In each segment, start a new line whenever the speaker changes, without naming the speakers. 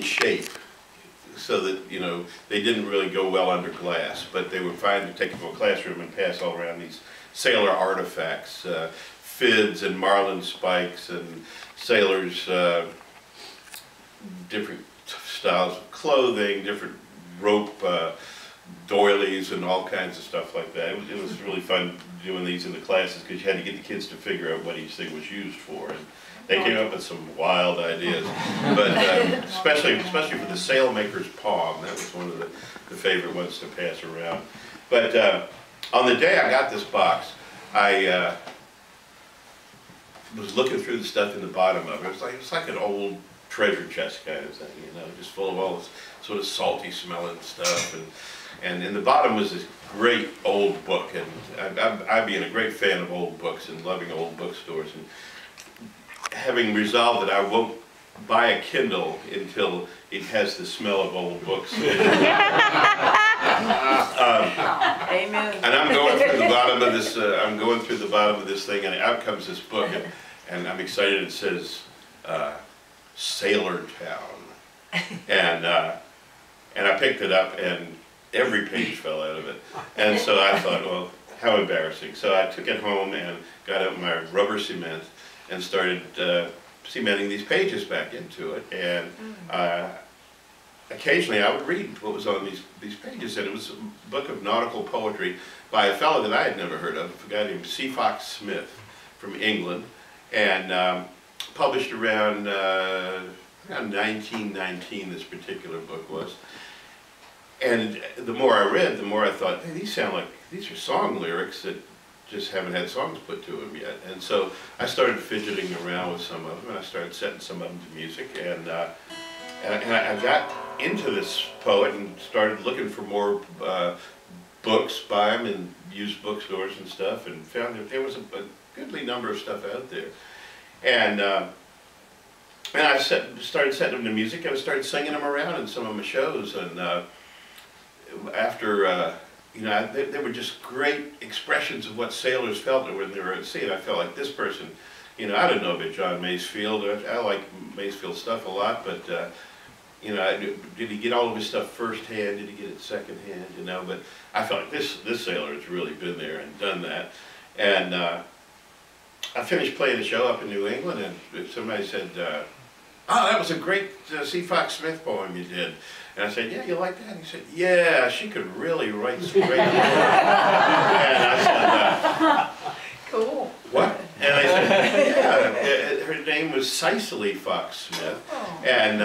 shape, so that, you know, they didn't really go well under glass, but they were fine to take them to a classroom and pass all around these sailor artifacts, fids and marlin spikes and sailors' different styles of clothing, different rope doilies and all kinds of stuff like that. It was really fun doing these in the classes because you had to get the kids to figure out what each thing was used for. And they came up with some wild ideas, but especially for the sailmaker's palm, that was one of the favorite ones to pass around. But on the day I got this box, I was looking through the stuff in the bottom of it. It's like an old treasure chest kind of thing, you know, just full of all this sort of salty smelling stuff. And in the bottom was this great old book, and I being a great fan of old books and loving old bookstores, and having resolved that I won't buy a Kindle until it has the smell of old books.
Amen.
And I'm going through the bottom of this. I'm going through the bottom of this thing, and out comes this book, and I'm excited. It says Sailor Town, and I picked it up, and every page fell out of it. And so I thought, well, how embarrassing. So I took it home and got out my rubber cement and started cementing these pages back into it. And occasionally I would read what was on these pages, and it was a book of nautical poetry by a fellow that I had never heard of, a guy named C. Fox Smith from England, and published around 1919, this particular book was. And the more I read, the more I thought, hey, these are song lyrics that just haven't had songs put to them yet. And so I started fidgeting around with some of them, and I started setting some of them to music, and I got into this poet and started looking for more books by him in used bookstores and stuff, and found that there was a goodly number of stuff out there. And I started setting them to music, and I started singing them around in some of my shows, and after you know, they were just great expressions of what sailors felt when they were at sea. And I felt like this person, you know, I don't know about John Masefield. I like Masefield stuff a lot, but you know, did he get all of his stuff firsthand? Did he get it secondhand? You know, but I felt like this sailor has really been there and done that. And I finished playing the show up in New England, and somebody said, "Oh, that was a great C. Fox Smith poem you did." And I said, "Yeah, you like that?" And he said, "Yeah, she could really write some great poems." And I said,
cool.
"What?" And I said, "Yeah, her name was Cicely Fox Smith."
Oh.
And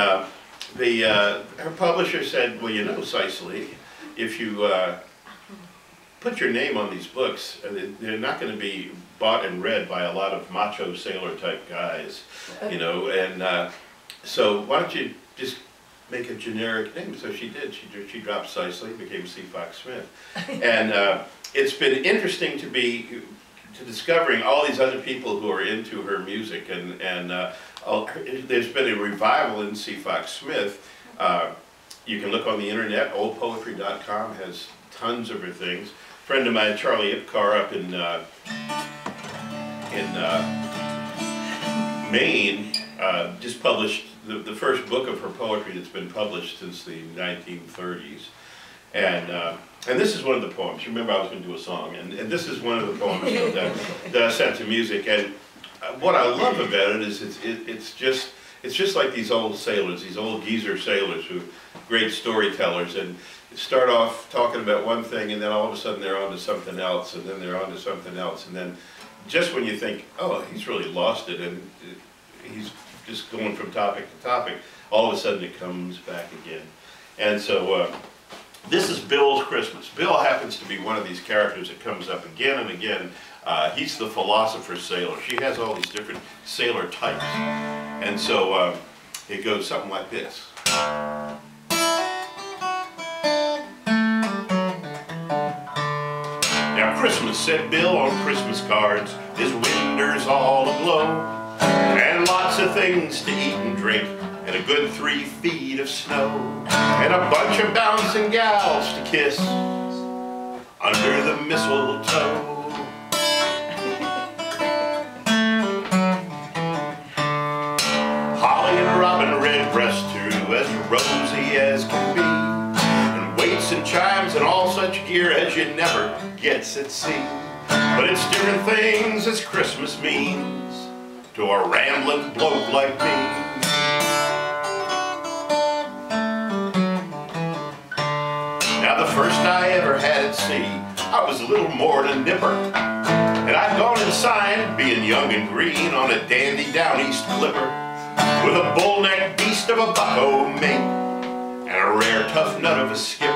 her publisher said, "Well, you know, Cicely, if you put your name on these books, they're not going to be bought and read by a lot of macho sailor type guys, you know, and so why don't you just make a generic name?" So she did. She dropped Cicely, became C. Fox Smith. And it's been interesting to discovering all these other people who are into her music, and there's been a revival in C. Fox Smith. You can look on the internet. Oldpoetry.com has tons of her things. A friend of mine, Charlie Ipcar, up in Maine, just published the first book of her poetry that's been published since the 1930s. And this is one of the poems. You remember I was going to do a song, and this is one of the poems that I set to music. And what I love about it is it's just like these old sailors, these old geezer sailors who great storytellers, and start off talking about one thing, and then all of a sudden they're on to something else, and then they're on to something else, and then just when you think, oh, he's really lost it, and he's just going from topic to topic, all of a sudden it comes back again. And so this is Bill's Christmas. Bill happens to be one of these characters that comes up again and again. He's the philosopher's sailor. She has all these different sailor types. And so it goes something like this. Now Christmas, said Bill on Christmas cards, this winter's all aglow, and lots of things to eat and drink, and a good 3 feet of snow, and a bunch of bouncing gals to kiss under the mistletoe. Holly and robin redbreast too, as rosy as can be, and weights and chimes and all such gear as you never gets at sea. But it's different things as Christmas means to a rambling bloke like me. Now the first I ever had at sea, I was a little more than nipper, and I'd gone and signed, being young and green, on a dandy down east clipper, with a bull-necked beast of a bucko mate, and a rare tough nut of a skipper.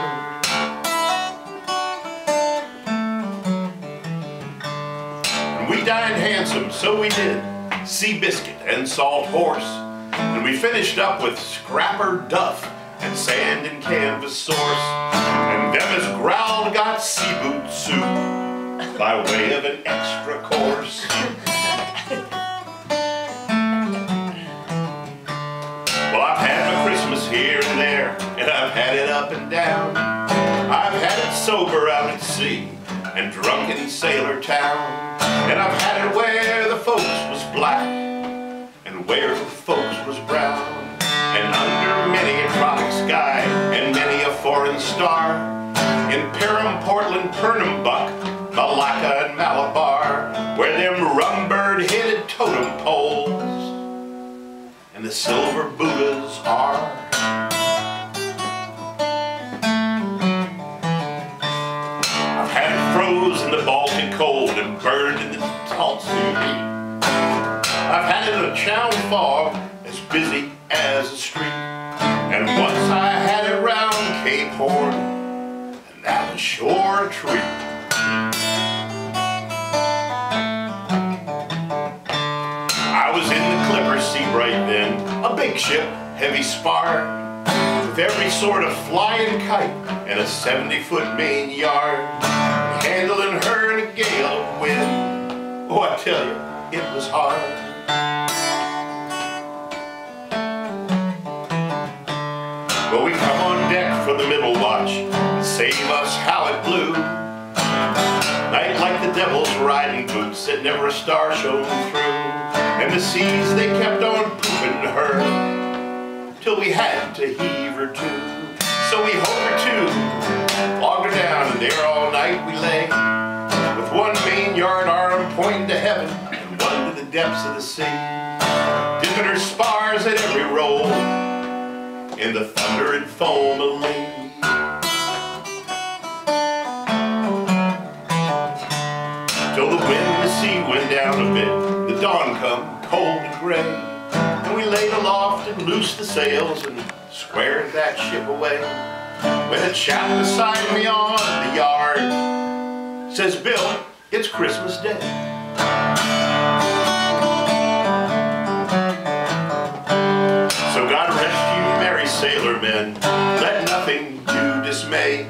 And we dined handsome, so we did, sea biscuit and salt horse, and we finished up with scrapper duff and sand and canvas sauce, and them as growled got sea boot soup by way of an extra course. Well, I've had my Christmas here and there, and I've had it up and down. I've had it sober out at sea and drunk in Sailor Town, and I've had it where the folks was black and where the folks was brown, and under many a tropic sky and many a foreign star, in Perham, Portland, Pernambuck, Malacca and Malabar, where them rumbird-headed totem poles and the silver Buddhas are. I've had it froze in the Baltic cold and burned in the salt sea heat. I've had it in a Channel fog as busy as a street, and once I had it round Cape Horn, and that was sure a treat. I was in the Clipper Seabright then, a big ship, heavy spar, with every sort of flying kite and a 70-foot main yard, handling her in a gale of wind. Oh, I tell you, it was hard. Well, we come on deck for the middle watch and save us how it blew. Night like the devil's riding boots that never a star shone through, and the seas they kept on pooping her till we had to heave her to. So we hove her to, logged her down, and there all night we lay, with one main yard arm pointing to heaven and one to the depths of the sea, dipping her spars at every roll in the thunder and foam of lee. Till the wind and the sea went down a bit, the dawn come cold and gray, and we laid aloft and loosed the sails and squared that ship away, when a chap beside me on the yard says, "Bill, it's Christmas Day." So God rest you merry sailor men, let nothing you dismay.